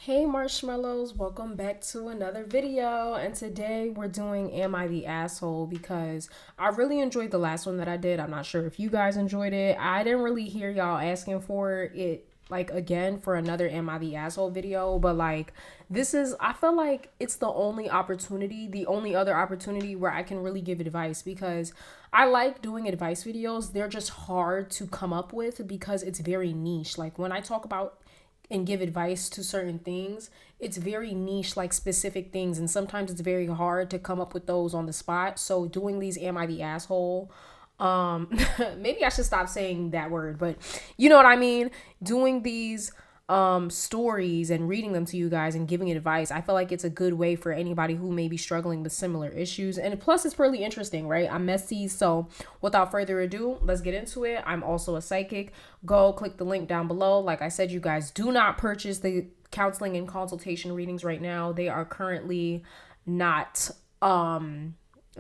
Hey marshmallows, welcome back to another video. And today we're doing Am I the Asshole? Because I really enjoyed the last one that I did. I'm not sure if you guys enjoyed it. I didn't really hear y'all asking for it like again for another Am I the Asshole video, but like I feel like it's the only other opportunity where I can really give advice because I like doing advice videos. They're just hard to come up with because it's very niche. Like when I talk about and give advice to certain things, it's very niche, like specific things, and sometimes it's very hard to come up with those on the spot. So doing these Am I the Asshole, maybe I should stop saying that word, but you know what I mean, doing these stories and reading them to you guys and giving advice, I feel like it's a good way for anybody who may be struggling with similar issues. And plus it's really interesting, right? I'm messy. So without further ado, let's get into it. I'm also a psychic. Go click the link down below. Like I said, you guys do not purchase the counseling and consultation readings right now. They are currently not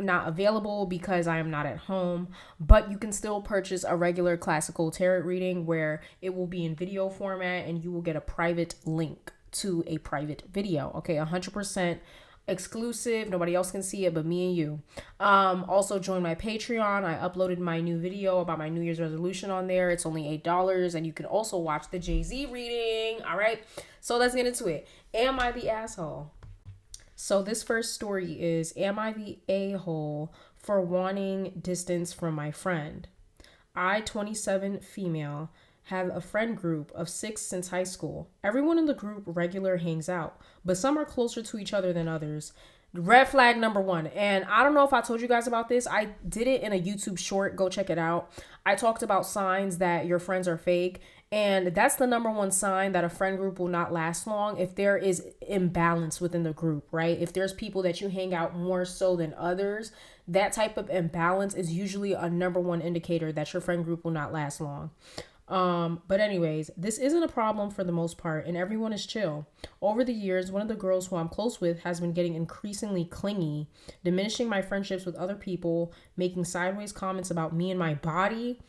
not available because I am not at home, but you can still purchase a regular classical tarot reading where it will be in video format and you will get a private link to a private video. Okay, 100% exclusive. Nobody else can see it but me and you. Also join my Patreon. I uploaded my new video about my New Year's resolution on there. It's only $8 and you can also watch the Jay-Z reading. All right, so let's get into it. Am I the asshole? So this first story is, am I the a-hole for wanting distance from my friend? I, 27 female, have a friend group of 6 since high school. Everyone in the group regular hangs out, but some are closer to each other than others. Red flag number 1. And I don't know if I told you guys about this. I did it in a YouTube short. Go check it out. I talked about signs that your friends are fake. And that's the number 1 sign that a friend group will not last long if there is imbalance within the group, right? If there's people that you hang out more so than others, that type of imbalance is usually a number 1 indicator that your friend group will not last long. But anyways, this isn't a problem for the most part, and everyone is chill. Over the years, one of the girls who I'm close with has been getting increasingly clingy, diminishing my friendships with other people, making sideways comments about me and my body,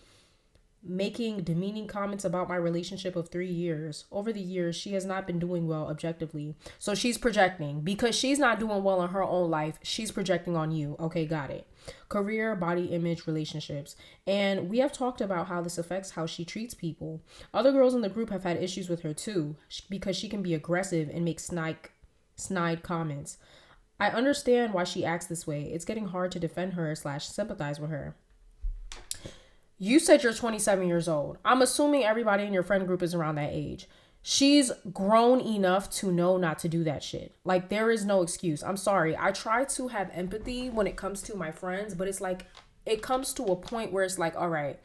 making demeaning comments about my relationship of 3 years. Over the years, she has not been doing well objectively. So she's projecting. Because she's not doing well in her own life, she's projecting on you. Okay, got it. Career, body image, relationships. And we have talked about how this affects how she treats people. Other girls in the group have had issues with her too, because she can be aggressive and make snide comments. I understand why she acts this way. It's getting hard to defend her / sympathize with her. You said you're 27 years old. I'm assuming everybody in your friend group is around that age. She's grown enough to know not to do that shit. Like, there is no excuse. I'm sorry. I try to have empathy when it comes to my friends, but it's like, it comes to a point where it's like, all right,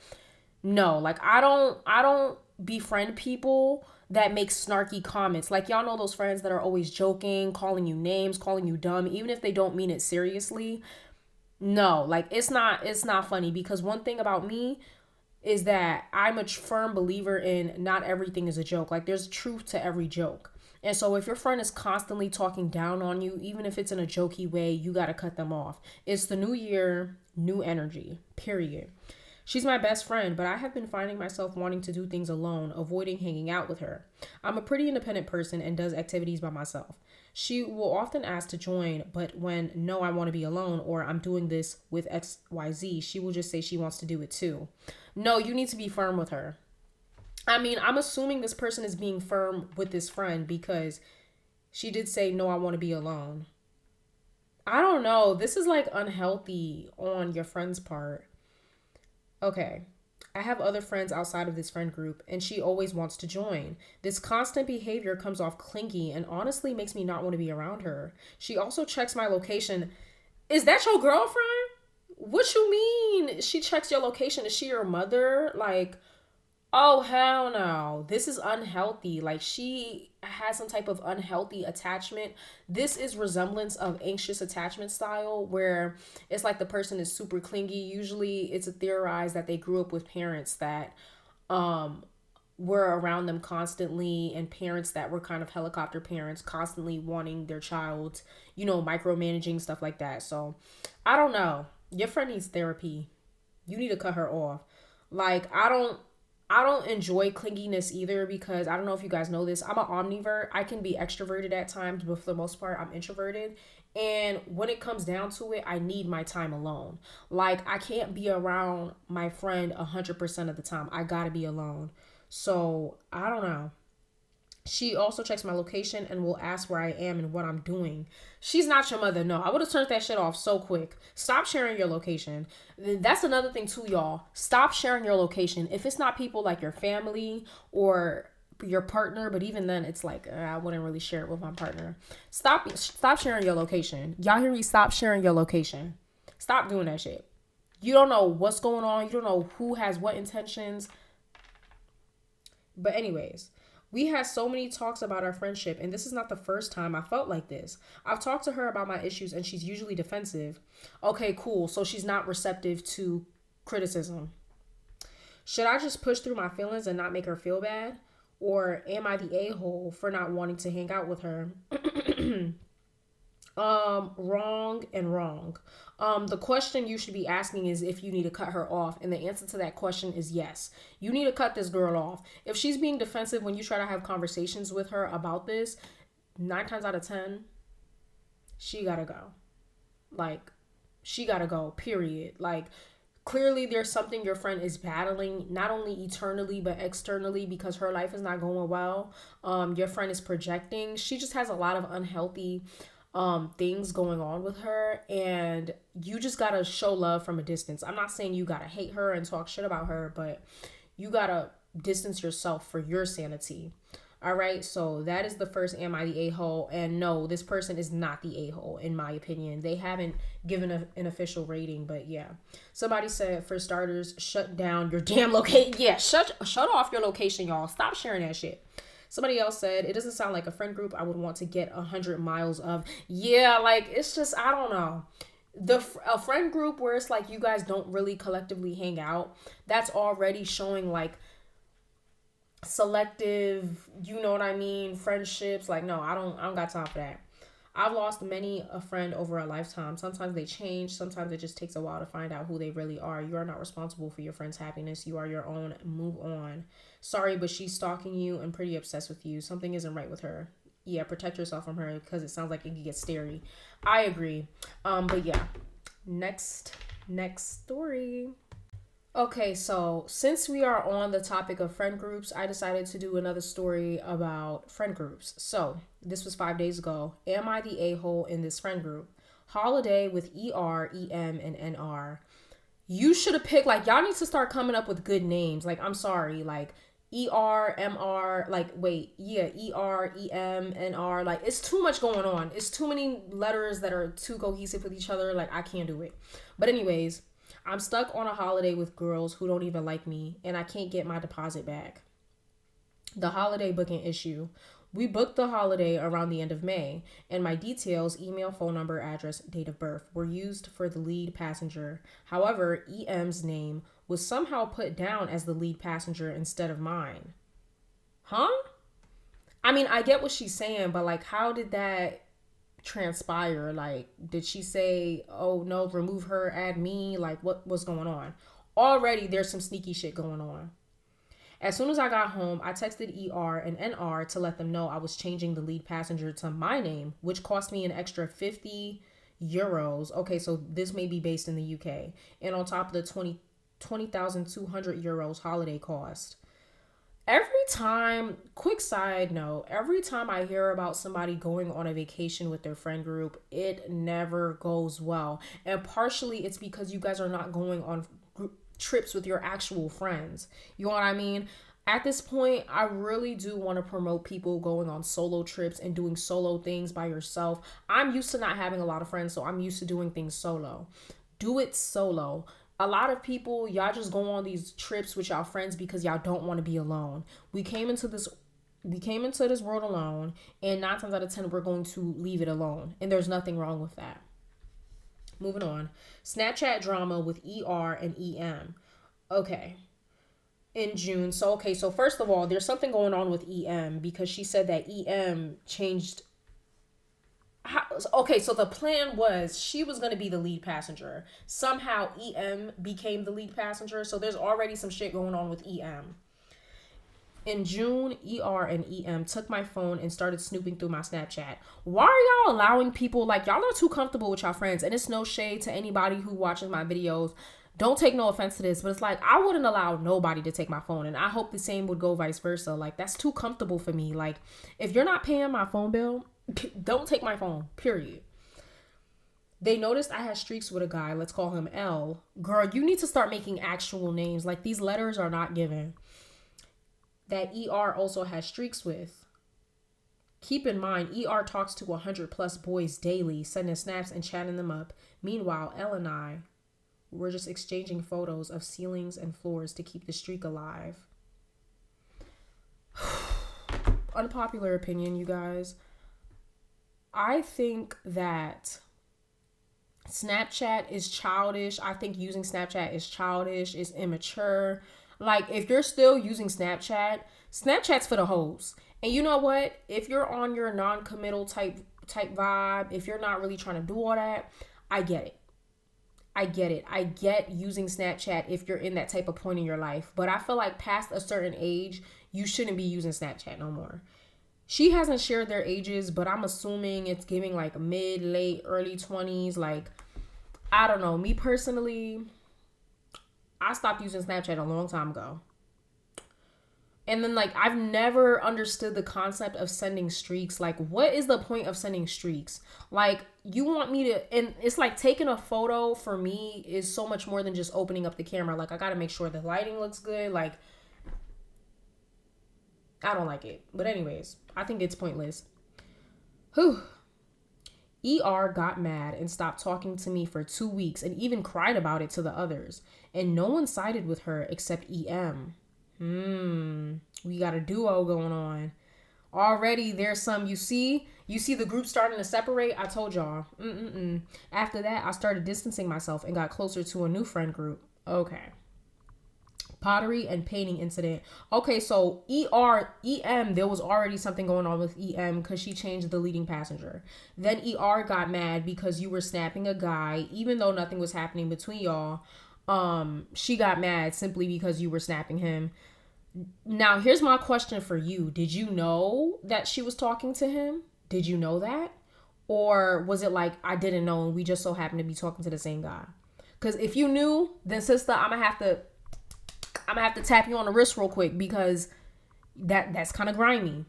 no, like I don't befriend people that make snarky comments. Like, y'all know those friends that are always joking, calling you names, calling you dumb, even if they don't mean it seriously. No, like it's not funny, because one thing about me is that I'm a firm believer in not everything is a joke. Like, there's truth to every joke. And so if your friend is constantly talking down on you, even if it's in a jokey way, you got to cut them off. It's the new year, new energy, period. She's my best friend, but I have been finding myself wanting to do things alone, avoiding hanging out with her. I'm a pretty independent person and does activities by myself. She will often ask to join, but when no, I want to be alone, or I'm doing this with XYZ, she will just say she wants to do it too. No, you need to be firm with her. I mean, I'm assuming this person is being firm with this friend because she did say, no, I want to be alone. I don't know. This is like unhealthy on your friend's part. Okay. I have other friends outside of this friend group, and she always wants to join. This constant behavior comes off clingy and honestly makes me not want to be around her. She also checks my location. Is that your girlfriend? What you mean? She checks your location. Is she your mother? Like, oh, hell no. This is unhealthy. Like, she has some type of unhealthy attachment. This is resemblance of anxious attachment style, where it's like the person is super clingy. Usually it's theorized that they grew up with parents that were around them constantly, and parents that were kind of helicopter parents, constantly wanting their child, micromanaging, stuff like that. So I don't know. Your friend needs therapy. You need to cut her off. Like, I don't I don't enjoy clinginess either because I don't know if you guys know this. I'm an omnivert. I can be extroverted at times, but for the most part, I'm introverted. And when it comes down to it, I need my time alone. Like, I can't be around my friend 100% of the time. I gotta be alone. So, I don't know. She also checks my location and will ask where I am and what I'm doing. She's not your mother. No, I would have turned that shit off so quick. Stop sharing your location. That's another thing too, y'all. Stop sharing your location. If it's not people like your family or your partner, but even then it's like I wouldn't really share it with my partner. Stop sharing your location. Y'all hear me? Stop sharing your location. Stop doing that shit. You don't know what's going on. You don't know who has what intentions. But anyways, we had so many talks about our friendship, and this is not the first time I felt like this. I've talked to her about my issues, and she's usually defensive. Okay, cool. So she's not receptive to criticism. Should I just push through my feelings and not make her feel bad? Or am I the a-hole for not wanting to hang out with her? Wrong and wrong. The question you should be asking is if you need to cut her off, and the answer to that question is yes. You need to cut this girl off. If she's being defensive when you try to have conversations with her about this, 9 times out of 10, she gotta go. Like, she gotta go, period. Like, clearly there's something your friend is battling, not only eternally but externally, because her life is not going well. Your friend is projecting. She just has a lot of unhealthy things going on with her, and you just gotta show love from a distance. I'm not saying you gotta hate her and talk shit about her, but you gotta distance yourself for your sanity. All right, so that is the first am I the a-hole? And no, this person is not the a-hole in my opinion. They haven't given an official rating, but yeah. Somebody said, for starters, shut down your damn location. Yeah, shut off your location, y'all. Stop sharing that shit. Somebody else said, it doesn't sound like a friend group I would want to get 100 miles of. Yeah, like, it's just, I don't know. A friend group where it's like you guys don't really collectively hang out, that's already showing like selective, you know what I mean, friendships. Like, no, I don't got time for that. I've lost many a friend over a lifetime. Sometimes they change. Sometimes it just takes a while to find out who they really are. You are not responsible for your friend's happiness. You are your own. Move on. Sorry, but she's stalking you and pretty obsessed with you. Something isn't right with her. Yeah, protect yourself from her because it sounds like it can get scary. I agree. But yeah. Next story. Okay, so since we are on the topic of friend groups, I decided to do another story about friend groups. So this was 5 days ago. Am I the a-hole in this friend group? Holiday with ER, EM, and NR. You should have picked, like, y'all need to start coming up with good names. Like, I'm sorry, like, ER, MR, like, wait, yeah, ER, EM, NR. Like, it's too much going on. It's too many letters that are too cohesive with each other. Like, I can't do it. But anyways, I'm stuck on a holiday with girls who don't even like me, and I can't get my deposit back. The holiday booking issue. We booked the holiday around the end of May, and my details, email, phone number, address, date of birth, were used for the lead passenger. However, EM's name was somehow put down as the lead passenger instead of mine. Huh? I mean, I get what she's saying, but like, how did that transpire? Like, did she say, oh no, remove her, add me? Like, what was going on? Already there's some sneaky shit going on. As soon as I got home, I texted ER and NR to let them know I was changing the lead passenger to my name, which cost me an extra 50 euros. Okay, so this may be based in the UK. And on top of the 20,200 euros holiday cost. Every time, quick side note, every time I hear about somebody going on a vacation with their friend group, it never goes well. And partially it's because you guys are not going on trips with your actual friends. You know what I mean? At this point, I really do want to promote people going on solo trips and doing solo things by yourself. I'm used to not having a lot of friends, so I'm used to doing things solo. Do it solo. A lot of people, y'all just go on these trips with y'all friends because y'all don't want to be alone. We came into this world alone, and 9 times out of 10 we're going to leave it alone, and there's nothing wrong with that. Moving on. Snapchat drama with ER and EM. Okay. In June. So first of all, there's something going on with EM because she said that EM changed. So the plan was she was going to be the lead passenger. Somehow EM became the lead passenger. So there's already some shit going on with EM. In June, ER and EM took my phone and started snooping through my Snapchat. Why are y'all allowing people, like, y'all are too comfortable with y'all friends? And it's no shade to anybody who watches my videos. Don't take no offense to this, but it's like, I wouldn't allow nobody to take my phone. And I hope the same would go vice versa. Like, that's too comfortable for me. Like, if you're not paying my phone bill, don't take my phone, period. They noticed I had streaks with a guy. Let's call him L. Girl, you need to start making actual names. Like, these letters are not given. That ER also has streaks with. Keep in mind, ER talks to 100 plus boys daily, sending snaps and chatting them up. Meanwhile, L and I were just exchanging photos of ceilings and floors to keep the streak alive. Unpopular opinion, you guys. I think that Snapchat is childish. I think using Snapchat is childish, it's immature. Like, if you're still using Snapchat, Snapchat's for the hoes. And you know what? If you're on your non-committal type vibe, if you're not really trying to do all that, I get it. I get using Snapchat if you're in that type of point in your life. But I feel like past a certain age, you shouldn't be using Snapchat no more. She hasn't shared their ages, but I'm assuming it's giving like mid, late, early 20s. Like, I don't know. Me personally, I stopped using Snapchat a long time ago. And then, like, I've never understood the concept of sending streaks. Like, what is the point of sending streaks? Like, you want me to, and it's like taking a photo for me is so much more than just opening up the camera. Like, I got to make sure the lighting looks good. Like, I don't like it. But anyways, I think it's pointless. Whew. ER got mad and stopped talking to me for 2 weeks and even cried about it to the others. And no one sided with her except EM. We got a duo going on. Already there's some, you see the group starting to separate. I told y'all. After that, I started distancing myself and got closer to a new friend group. Okay. Pottery and painting incident. Okay, so EM, there was already something going on with EM because she changed the leading passenger. Then ER got mad because you were snapping a guy, even though nothing was happening between y'all. She got mad simply because you were snapping him. Now, here's my question for you. Did you know that she was talking to him? Did you know that? Or was it like, I didn't know and we just so happened to be talking to the same guy? Because if you knew, then sister, I'm gonna have to tap you on the wrist real quick because that's kind of grimy.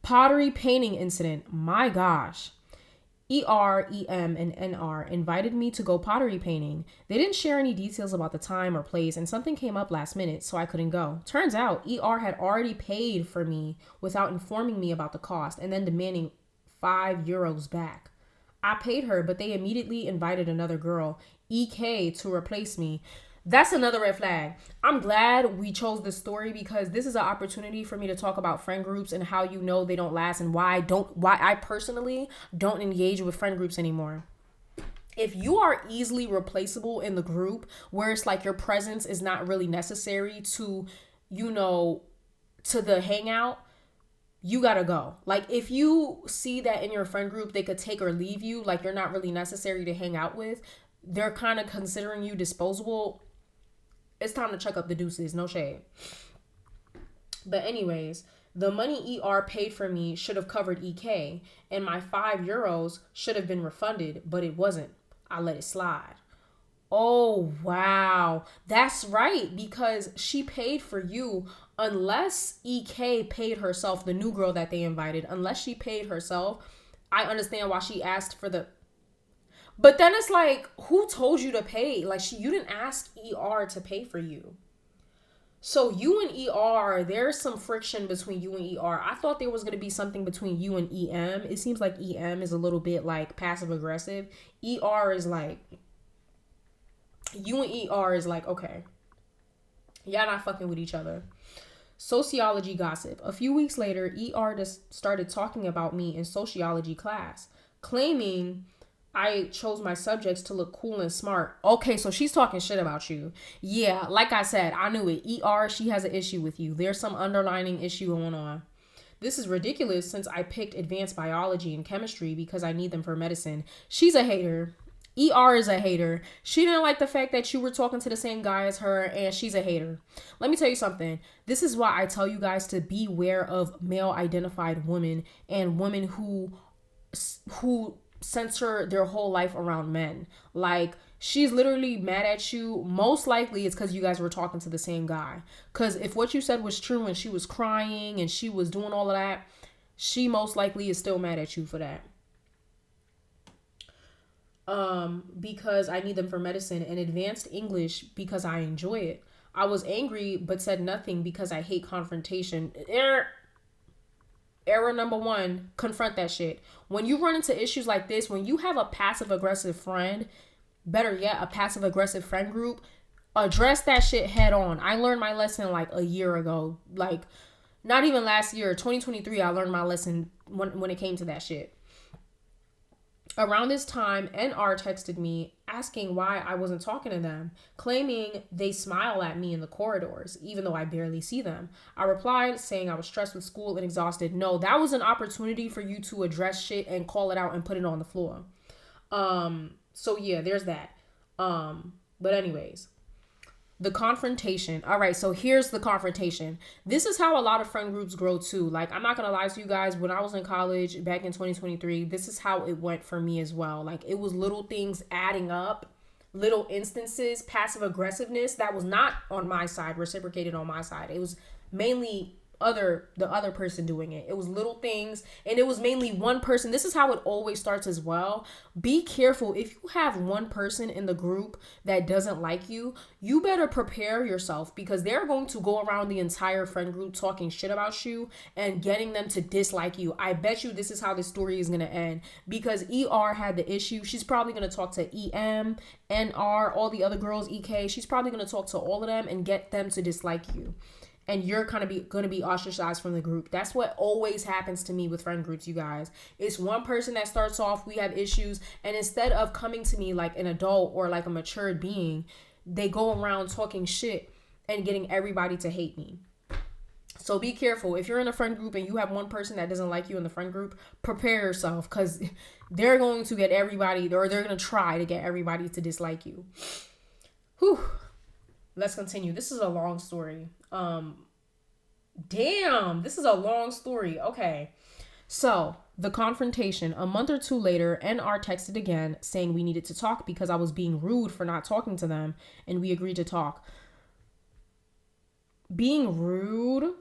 Pottery painting incident. My gosh. ER, EM, and NR invited me to go pottery painting. They didn't share any details about the time or place, and something came up last minute, so I couldn't go. Turns out, ER had already paid for me without informing me about the cost and then demanding €5 back. I paid her, but they immediately invited another girl, EK, to replace me. That's another red flag. I'm glad we chose this story because this is an opportunity for me to talk about friend groups and how you know they don't last and why I personally don't engage with friend groups anymore. If you are easily replaceable in the group where it's like your presence is not really necessary to, to the hangout, you gotta go. Like, if you see that in your friend group, they could take or leave you, like you're not really necessary to hang out with, they're kind of considering you disposable. It's time to check up the deuces. No shade. But anyways, the money ER paid for me should have covered EK, and my €5 should have been refunded, but it wasn't. I let it slide. Oh, wow. That's right, because she paid for you unless EK paid herself, the new girl that they invited. Unless she paid herself, I understand why she asked for the... But then it's like, who told you to pay? Like, you didn't ask ER to pay for you. So you and ER, there's some friction between you and ER. I thought there was going to be something between you and EM. It seems like EM is a little bit like passive aggressive. ER is like, you and ER is like, okay, y'all not fucking with each other. Sociology gossip. A few weeks later, ER just started talking about me in sociology class, claiming I chose my subjects to look cool and smart. Okay, so she's talking shit about you. Yeah, like I said, I knew it. ER, she has an issue with you. There's some underlining issue going on. This is ridiculous since I picked advanced biology and chemistry because I need them for medicine. She's a hater. ER is a hater. She didn't like the fact that you were talking to the same guy as her, and she's a hater. Let me tell you something. This is why I tell you guys to beware of male identified women and women who censor their whole life around men. Like, she's literally mad at you. Most likely it's because you guys were talking to the same guy. Because if what you said was true and she was crying and she was doing all of that, she most likely is still mad at you for that. Because I need them for medicine, and advanced English because I enjoy it. I was angry but said nothing because I hate confrontation. Error number one, confront that shit. When you run into issues like this, when you have a passive aggressive friend, better yet, a passive aggressive friend group, address that shit head on. I learned my lesson like a year ago. Like, not even last year, 2023, I learned my lesson when it came to that shit. Around this time, NR texted me asking why I wasn't talking to them, claiming they smile at me in the corridors, even though I barely see them. I replied saying I was stressed with school and exhausted. No, that was an opportunity for you to address shit and call it out and put it on the floor. So yeah, there's that. But anyways, the confrontation. All right, so here's the confrontation. This is how a lot of friend groups grow too. Like, I'm not gonna lie to you guys, when I was in college back in 2023, this is how it went for me as well. Like, it was little things adding up, little instances, passive aggressiveness that was not on my side, reciprocated on my side. It was mainly the other person doing it. It was little things, and it was mainly one person. This is how it always starts as well. Be careful. If you have one person in the group that doesn't like you, you better prepare yourself, because they're going to go around the entire friend group talking shit about you and getting them to dislike you. I bet you this is how this story is going to end, because ER had the issue. She's probably going to talk to EM, NR, all the other girls, EK. She's probably going to talk to all of them and get them to dislike you. And you're kind of going to be ostracized from the group. That's what always happens to me with friend groups, you guys. It's one person that starts off, we have issues, and instead of coming to me like an adult or like a matured being, they go around talking shit and getting everybody to hate me. So be careful. If you're in a friend group and you have one person that doesn't like you in the friend group, prepare yourself, because they're going to get everybody, or they're going to try to get everybody to dislike you. Whew. Let's continue. This is a long story. This is a long story. Okay. So, the confrontation. A month or two later, NR texted again saying we needed to talk because I was being rude for not talking to them, and we agreed to talk. Being rude,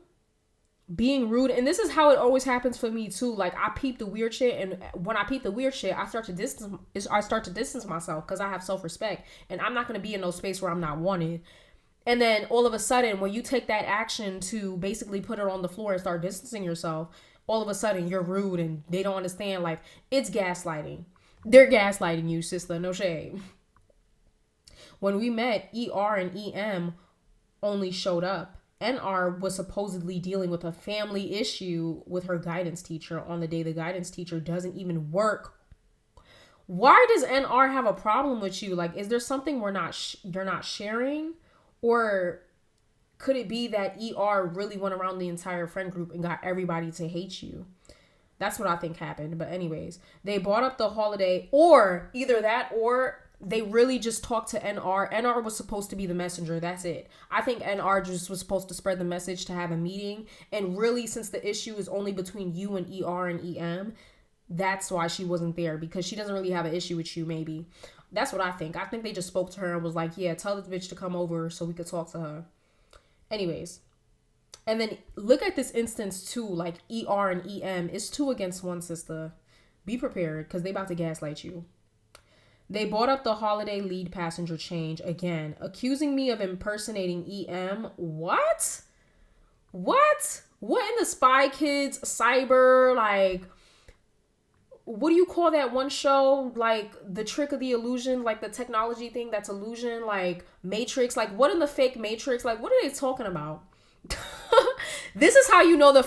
and this is how it always happens for me too. Like, I peep the weird shit, and when I peep the weird shit, I start to distance myself, because I have self-respect, and I'm not going to be in no space where I'm not wanted. And then all of a sudden, when you take that action to basically put it on the floor and start distancing yourself, all of a sudden you're rude and they don't understand. Like, it's gaslighting. They're gaslighting you, sister. No shade. When we met, ER and EM only showed up. NR was supposedly dealing with a family issue with her guidance teacher on the day the guidance teacher doesn't even work. Why does NR have a problem with you? Like, is there something you're not sharing? Or could it be that ER really went around the entire friend group and got everybody to hate you? That's what I think happened. But anyways, they brought up the holiday, or either that, or they really just talked to NR. NR was supposed to be the messenger. That's it. I think NR just was supposed to spread the message to have a meeting. And really, since the issue is only between you and ER and EM, that's why she wasn't there, because she doesn't really have an issue with you, maybe. That's what I think. I think they just spoke to her and was like, yeah, tell this bitch to come over so we could talk to her. Anyways. And then look at this instance too. Like, ER and EM is 2 against 1, sister. Be prepared, because they about to gaslight you. They brought up the holiday lead passenger change again, accusing me of impersonating EM. What? What in the Spy Kids cyber, like, what do you call that one show? Like, the trick of the illusion, like the technology thing that's illusion, like Matrix. Like, what in the fake Matrix? Like, what are they talking about? This is how you know the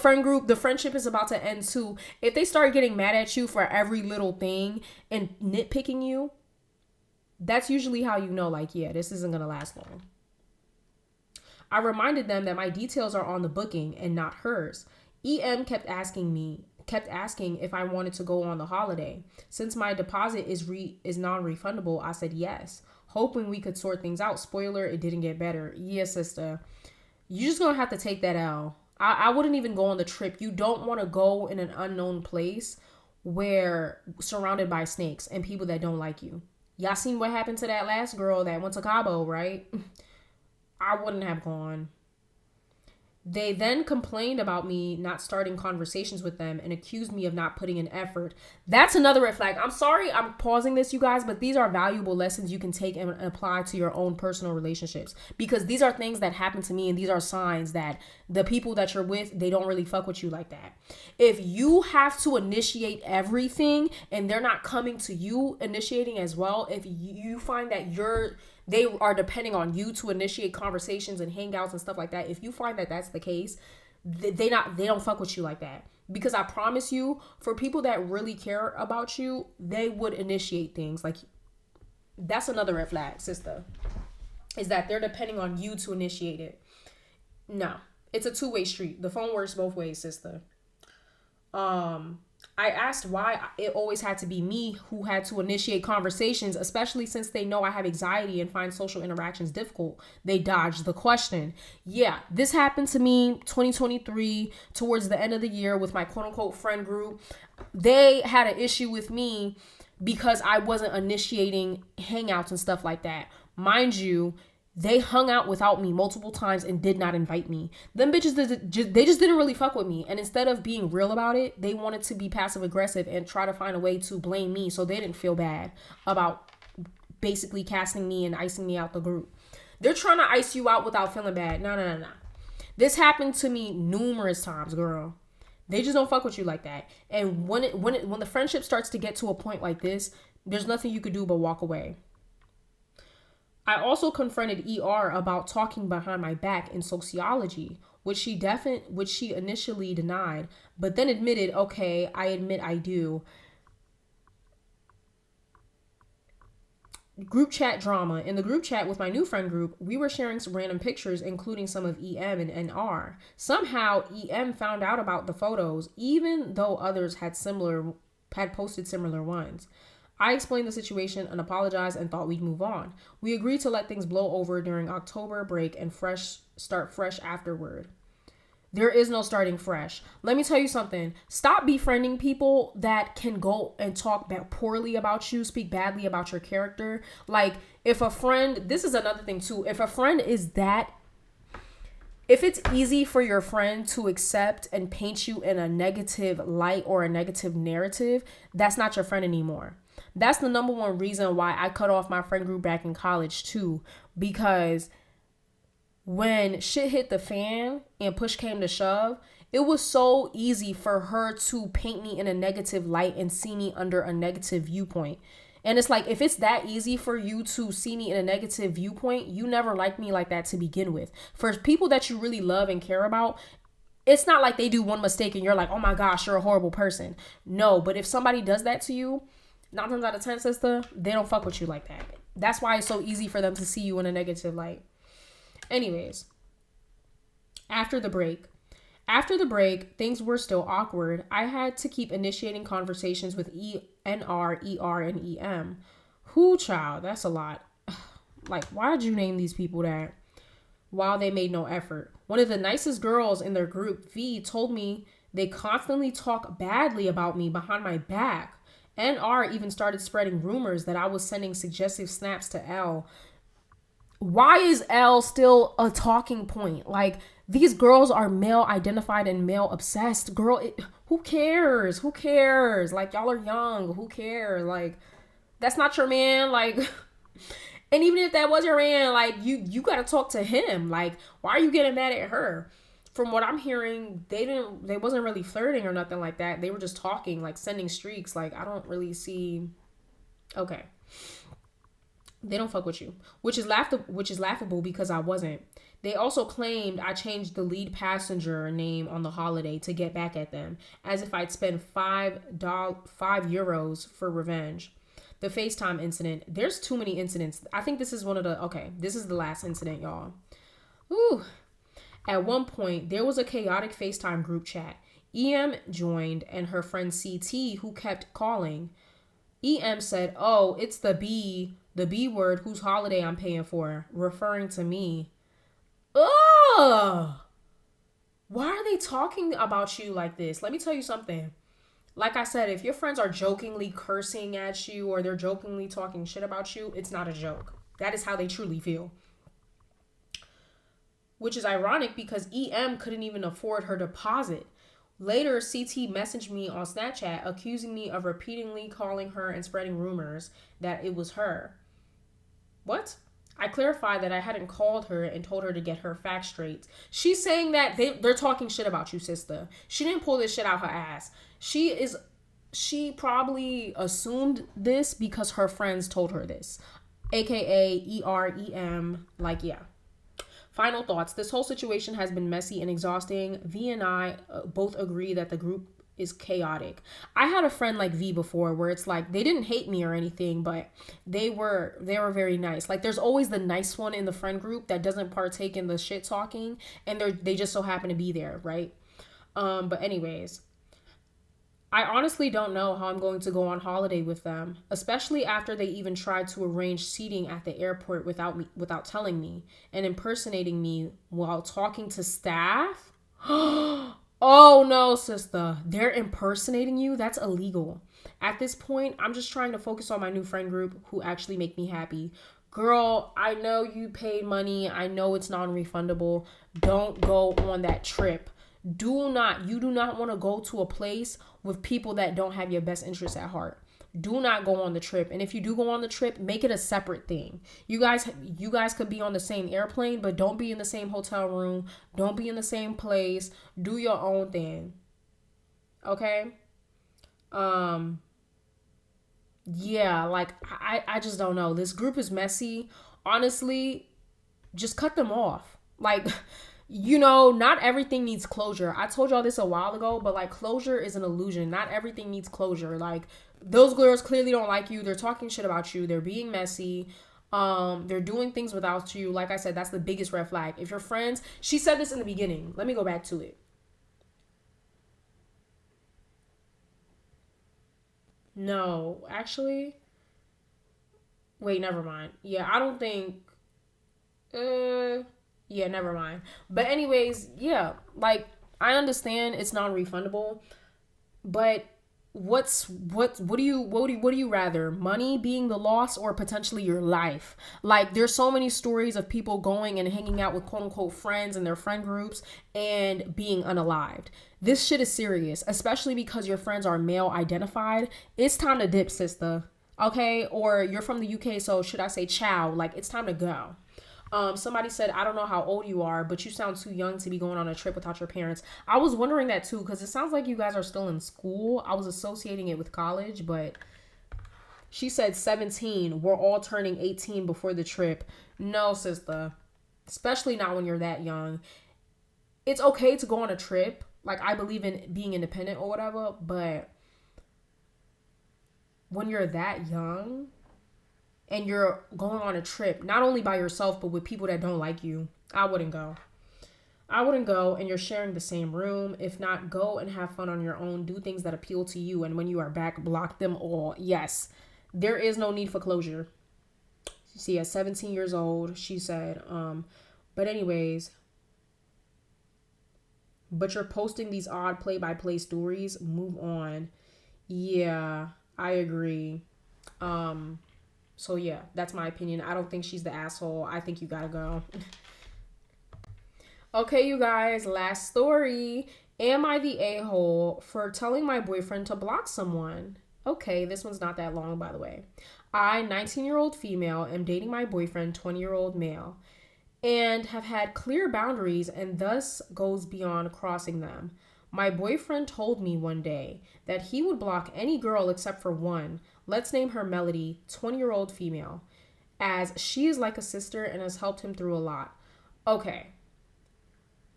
friendship is about to end too. If they start getting mad at you for every little thing and nitpicking you, that's usually how you know, like, yeah, this isn't going to last long. I reminded them that my details are on the booking and not hers. EM kept kept asking if I wanted to go on the holiday. Since my deposit is non-refundable, I said yes, hoping we could sort things out. Spoiler, it didn't get better. Yeah, sister. You just gonna have to take that L. I wouldn't even go on the trip. You don't want to go in an unknown place where surrounded by snakes and people that don't like you. Y'all seen what happened to that last girl that went to Cabo, right? I wouldn't have gone. They then complained about me not starting conversations with them and accused me of not putting in effort. That's another red flag. I'm sorry I'm pausing this, you guys, but these are valuable lessons you can take and apply to your own personal relationships, because these are things that happen to me, and these are signs that the people that you're with, they don't really fuck with you like that. If you have to initiate everything and they're not coming to you initiating as well, if you find that they are depending on you to initiate conversations and hangouts and stuff like that, if you find that that's the case, they don't fuck with you like that. Because I promise you, for people that really care about you, they would initiate things. Like, that's another red flag, sister, is that they're depending on you to initiate it. No, it's a two-way street. The phone works both ways, sister. I asked why it always had to be me who had to initiate conversations, especially since they know I have anxiety and find social interactions difficult. They dodged the question. Yeah, this happened to me 2023 towards the end of the year with my quote unquote friend group. They had an issue with me because I wasn't initiating hangouts and stuff like that. Mind you, they hung out without me multiple times and did not invite me. Them bitches, they just didn't really fuck with me. And instead of being real about it, they wanted to be passive aggressive and try to find a way to blame me so they didn't feel bad about basically casting me and icing me out the group. They're trying to ice you out without feeling bad. No. This happened to me numerous times, girl. They just don't fuck with you like that. And when the friendship starts to get to a point like this, there's nothing you could do but walk away. I also confronted ER about talking behind my back in sociology, which she initially denied, but then admitted, okay, I admit I do. Group chat drama. In the group chat with my new friend group, we were sharing some random pictures, including some of EM and NR. Somehow, EM found out about the photos, even though others had posted similar ones. I explained the situation and apologized and thought we'd move on. We agreed to let things blow over during October break and start fresh afterward. There is no starting fresh. Let me tell you something. Stop befriending people that can go and talk poorly about you, speak badly about your character. Like, if a friend, this is another thing too. If it's easy for your friend to accept and paint you in a negative light or a negative narrative, that's not your friend anymore. That's the number one reason why I cut off my friend group back in college too, because when shit hit the fan and push came to shove, it was so easy for her to paint me in a negative light and see me under a negative viewpoint. And it's like, if it's that easy for you to see me in a negative viewpoint, you never liked me like that to begin with. For people that you really love and care about, it's not like they do one mistake and you're like, oh my gosh, you're a horrible person. No, but if somebody does that to you, 9 times out of 10, sister, they don't fuck with you like that. That's why it's so easy for them to see you in a negative light. Anyways, after the break, things were still awkward. I had to keep initiating conversations with NR, ER, and EM. Who, child? That's a lot. Like, why did you name these people that? While they made no effort. One of the nicest girls in their group, V, told me they constantly talk badly about me behind my back. NR even started spreading rumors that I was sending suggestive snaps to L. Why is L still a talking point? Like, these girls are male identified and male obsessed. Girl, who cares? Who cares? Like, y'all are young. Who cares? Like, that's not your man. Like, and even if that was your man, like, you got to talk to him. Like, why are you getting mad at her? From what I'm hearing, they wasn't really flirting or nothing like that. They were just talking, like sending streaks. Like, I don't really see. Okay. They don't fuck with you, which is laughable because I wasn't. They also claimed I changed the lead passenger name on the holiday to get back at them, as if I'd spend €5 for revenge. The FaceTime incident. There's too many incidents. I think this is this is the last incident, y'all. Ooh. At one point, there was a chaotic FaceTime group chat. EM joined and her friend CT, who kept calling. EM said, "Oh, it's the B word whose holiday I'm paying for," referring to me. Ugh! Why are they talking about you like this? Let me tell you something. Like I said, if your friends are jokingly cursing at you or they're jokingly talking shit about you, it's not a joke. That is how they truly feel. Which is ironic because EM couldn't even afford her deposit. Later, CT messaged me on Snapchat accusing me of repeatedly calling her and spreading rumors that it was her. What? I clarified that I hadn't called her and told her to get her facts straight. She's saying that they're talking shit about you, sister. She didn't pull this shit out her ass. She probably assumed this because her friends told her this. AKA EREM. Like, yeah. Final thoughts. This whole situation has been messy and exhausting. V and I both agree that the group is chaotic. I had a friend like V before where it's like they didn't hate me or anything, but they were very nice. Like there's always the nice one in the friend group that doesn't partake in the shit talking and they just so happen to be there, right? But anyways, I honestly don't know how I'm going to go on holiday with them, especially after they even tried to arrange seating at the airport without telling me and impersonating me while talking to staff. Oh no, sister. They're impersonating you? That's illegal. At this point, I'm just trying to focus on my new friend group who actually make me happy. Girl, I know you paid money. I know it's non-refundable. Don't go on that trip. You do not want to go to a place with people that don't have your best interests at heart. Do not go on the trip. And if you do go on the trip, make it a separate thing. You guys could be on the same airplane, but don't be in the same hotel room. Don't be in the same place. Do your own thing. Okay? Yeah, like I just don't know. This group is messy. Honestly, just cut them off. Like not everything needs closure. I told y'all this a while ago, but like closure is an illusion. Not everything needs closure. Like those girls clearly don't like you. They're talking shit about you. They're being messy. They're doing things without you. Like I said, that's the biggest red flag. If your friends, she said this in the beginning. Let me go back to it. No, actually, wait, never mind. Yeah, I don't think yeah, never mind. But anyways, yeah, like I understand it's non-refundable, but what do you rather? Money being the loss or potentially your life? Like there's so many stories of people going and hanging out with quote unquote friends and their friend groups and being unalived. This shit is serious, especially because your friends are male identified. It's time to dip, sister. Okay? Or you're from the UK, so should I say ciao? Like it's time to go. Somebody said, I don't know how old you are, but you sound too young to be going on a trip without your parents. I was wondering that too, because it sounds like you guys are still in school. I was associating it with college, but she said 17. We're all turning 18 before the trip. No, sister. Especially not when you're that young. It's okay to go on a trip. Like, I believe in being independent or whatever, but when you're that young, and you're going on a trip, not only by yourself, but with people that don't like you, I wouldn't go. I wouldn't go, and you're sharing the same room. If not, go and have fun on your own. Do things that appeal to you, and when you are back, block them all. Yes, there is no need for closure. See, at 17 years old, she said, but anyways, but you're posting these odd play-by-play stories. Move on. Yeah, I agree. So yeah, that's my opinion. I don't think she's the asshole. I think you gotta go. Okay, you guys, last story. Am I the a-hole for telling my boyfriend to block someone? Okay, this one's not that long, by the way. I, 19-year-old female, am dating my boyfriend, 20-year-old male, and have had clear boundaries and thus goes beyond crossing them. My boyfriend told me one day that he would block any girl except for one. Let's name her Melody, 20-year-old female, as she is like a sister and has helped him through a lot. Okay.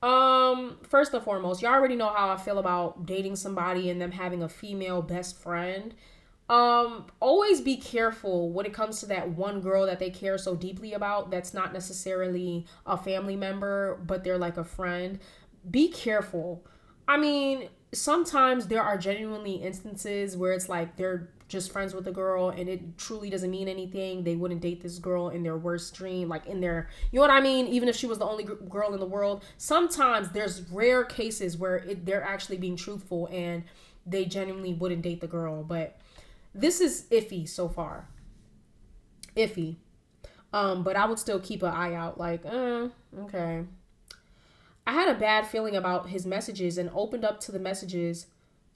First and foremost, y'all already know how I feel about dating somebody and them having a female best friend. Always be careful when it comes to that one girl that they care so deeply about that's not necessarily a family member, but they're like a friend. Be careful. I mean, sometimes there are genuinely instances where it's like they're just friends with a girl and it truly doesn't mean anything. They wouldn't date this girl in their worst dream, like in their, you know what I mean? Even if she was the only girl in the world. Sometimes there's rare cases where they're actually being truthful and they genuinely wouldn't date the girl. But this is iffy so far. Iffy. But I would still keep an eye out, like, okay. I had a bad feeling about his messages and opened up the messages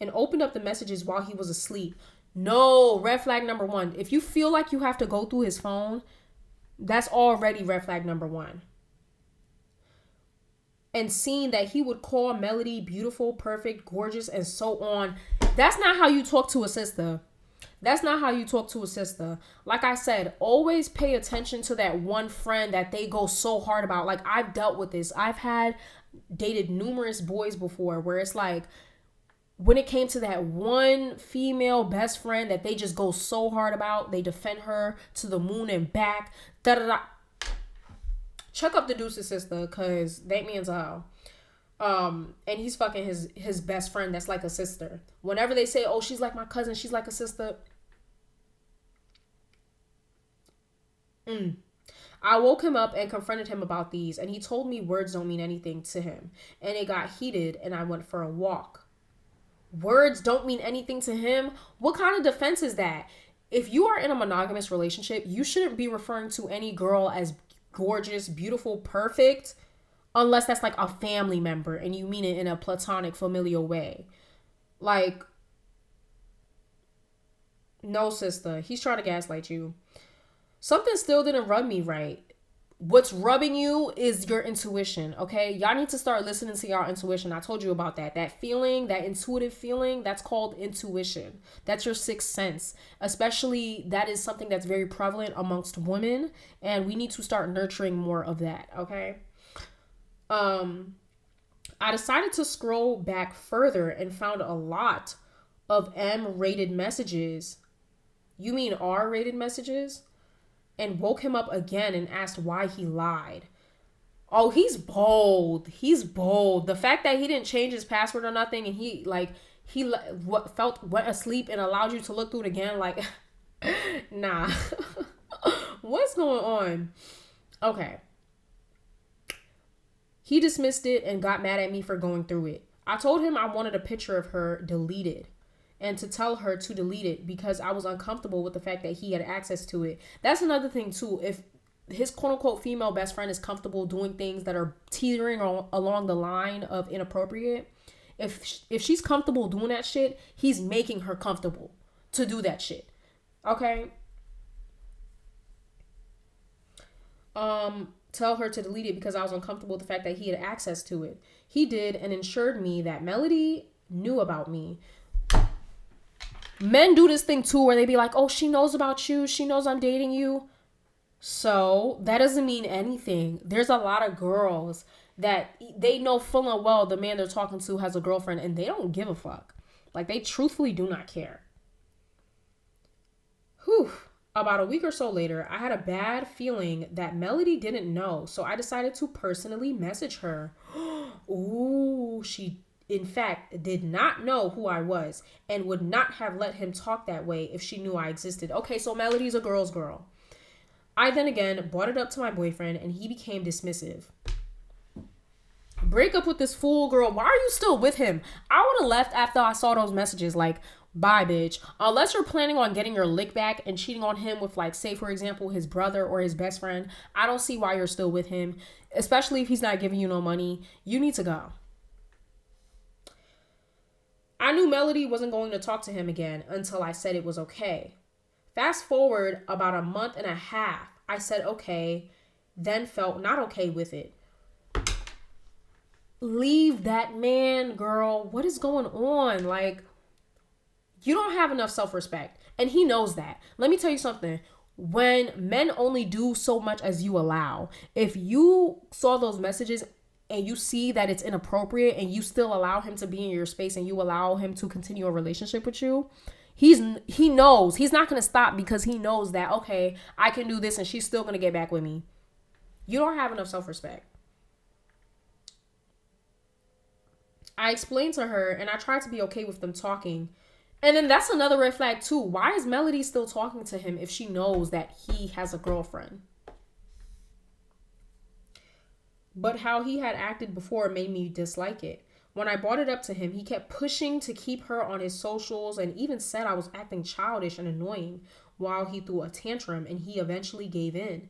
while he was asleep. No, red flag number one. If you feel like you have to go through his phone, that's already red flag number one. And seeing that he would call Melody beautiful, perfect, gorgeous, and so on. That's not how you talk to a sister. That's not how you talk to a sister. Like I said, always pay attention to that one friend that they go so hard about. Like, I've dealt with this. I've dated numerous boys before where it's like, when it came to that one female best friend that they just go so hard about, they defend her to the moon and back. Da da da. Check up the Deuce's sister, because that man's a hoe. And he's fucking his best friend that's like a sister. Whenever they say, oh, she's like my cousin, she's like a sister. I woke him up and confronted him about these, and he told me words don't mean anything to him. And it got heated, and I went for a walk. Words don't mean anything to him? What kind of defense is that? If you are in a monogamous relationship, you shouldn't be referring to any girl as gorgeous, beautiful, perfect, unless that's like a family member and you mean it in a platonic, familial way. Like, no, sister. He's trying to gaslight you. Something still didn't rub me right. What's rubbing you is your intuition, okay? Y'all need to start listening to your intuition. I told you about that. That feeling, that intuitive feeling, that's called intuition. That's your sixth sense. Especially, that is something that's very prevalent amongst women, and we need to start nurturing more of that, okay? I decided to scroll back further and found a lot of M-rated messages. You mean R-rated messages? And woke him up again and asked why he lied. Oh, he's bold. He's bold. The fact that he didn't change his password or nothing, and he went asleep and allowed you to look through it again, like, nah. What's going on? Okay. He dismissed it and got mad at me for going through it. I told him I wanted a picture of her deleted, and to tell her to delete it because I was uncomfortable with the fact that he had access to it. That's another thing too. If his quote unquote female best friend is comfortable doing things that are teetering along the line of inappropriate, if she's comfortable doing that shit, he's making her comfortable to do that shit. Okay? Tell her to delete it because I was uncomfortable with the fact that he had access to it. He did and assured me that Melody knew about me. Men do this thing too where they be like, oh, she knows about you. She knows I'm dating you. So that doesn't mean anything. There's a lot of girls that they know full and well the man they're talking to has a girlfriend and they don't give a fuck. Like, they truthfully do not care. Whew. About a week or so later, I had a bad feeling that Melody didn't know. So I decided to personally message her. Ooh, she in fact did not know who I was and would not have let him talk that way if she knew I existed. Okay, so Melody's a girl's girl. I then again brought it up to my boyfriend and he became dismissive. Break up with this fool, girl. Why are you still with him? I would have left after I saw those messages. Like, bye, bitch. Unless you're planning on getting your lick back and cheating on him with, like, say, for example, his brother or his best friend, I don't see why you're still with him, especially if he's not giving you no money. You need to go. I knew Melody wasn't going to talk to him again until I said it was okay. Fast forward about a month and a half, I said okay, then felt not okay with it. Leave that man, girl. What is going on? Like, you don't have enough self-respect. And he knows that. Let me tell you something. When men only do so much as you allow, if you saw those messages and you see that it's inappropriate and you still allow him to be in your space and you allow him to continue a relationship with you, he knows he's not going to stop because he knows that, okay, I can do this and she's still going to get back with me. You don't have enough self-respect. I explained to her and I tried to be okay with them talking. And then that's another red flag too. Why is Melody still talking to him if she knows that he has a girlfriend? But how he had acted before made me dislike it. When I brought it up to him, he kept pushing to keep her on his socials and even said I was acting childish and annoying while he threw a tantrum, and he eventually gave in.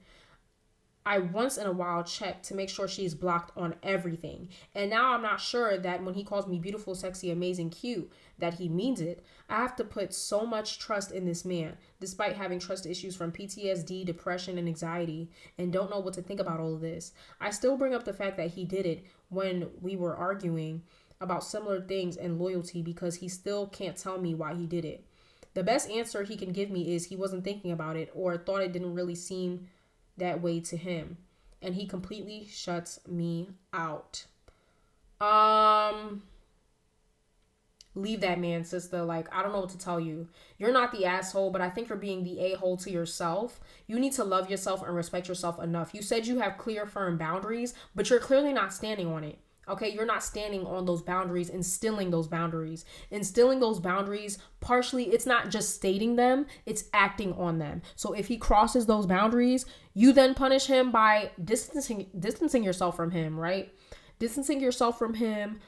I once in a while check to make sure she's blocked on everything. And now I'm not sure that when he calls me beautiful, sexy, amazing, cute, that he means it. I have to put so much trust in this man, despite having trust issues from PTSD, depression, and anxiety, and don't know what to think about all of this. I still bring up the fact that he did it when we were arguing about similar things and loyalty because he still can't tell me why he did it. The best answer he can give me is he wasn't thinking about it or thought it didn't really seem that way to him, and he completely shuts me out. Leave that man, sister. Like, I don't know what to tell you. You're not the asshole, but I think you're being the a-hole to yourself. You need to love yourself and respect yourself enough. You said you have clear, firm boundaries, but you're clearly not standing on it. Okay, you're not standing on those boundaries, instilling those boundaries. Instilling those boundaries, partially, it's not just stating them, it's acting on them. So if he crosses those boundaries, you then punish him by distancing yourself from him, right? Distancing yourself from him,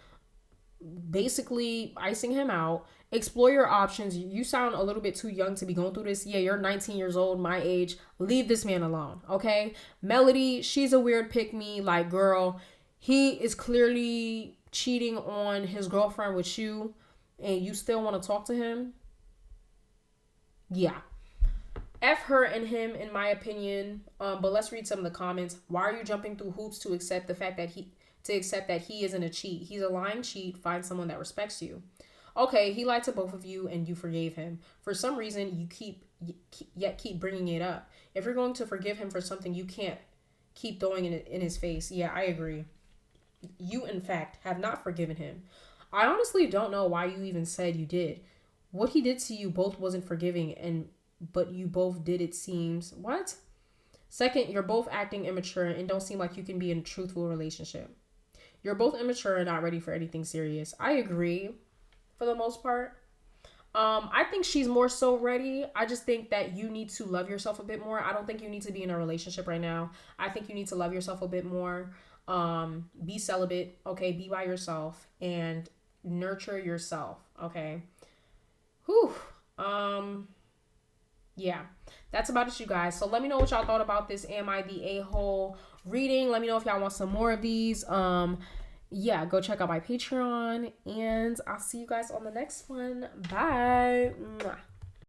basically icing him out. Explore your options. You sound a little bit too young to be going through this. Yeah, you're 19 years old, my age. Leave this man alone, okay? Melody, she's a weird pick-me, like, girl. He is clearly cheating on his girlfriend with you, and you still want to talk to him? Yeah. F her and him, in my opinion. But let's read some of the comments. Why are you jumping through hoops to accept the fact that he isn't a cheat? He's a lying cheat. Find someone that respects you. Okay, he lied to both of you, and you forgave him. For some reason, you keep bringing it up. If you're going to forgive him for something, you can't keep throwing it in his face. Yeah, I agree. You, in fact, have not forgiven him. I honestly don't know why you even said you did. What he did to you both wasn't forgiving, but you both did, it seems. What? Second, you're both acting immature and don't seem like you can be in a truthful relationship. You're both immature and not ready for anything serious. I agree, for the most part. I think she's more so ready. I just think that you need to love yourself a bit more. I don't think you need to be in a relationship right now. I think you need to love yourself a bit more. Be celibate, okay? Be by yourself and nurture yourself, okay? Whew. Yeah, that's about it, you guys. So let me know what y'all thought about this Am I the A-hole reading. Let me know if y'all want some more of these. Yeah, go check out my Patreon, and I'll see you guys on the next one. Bye. Mwah.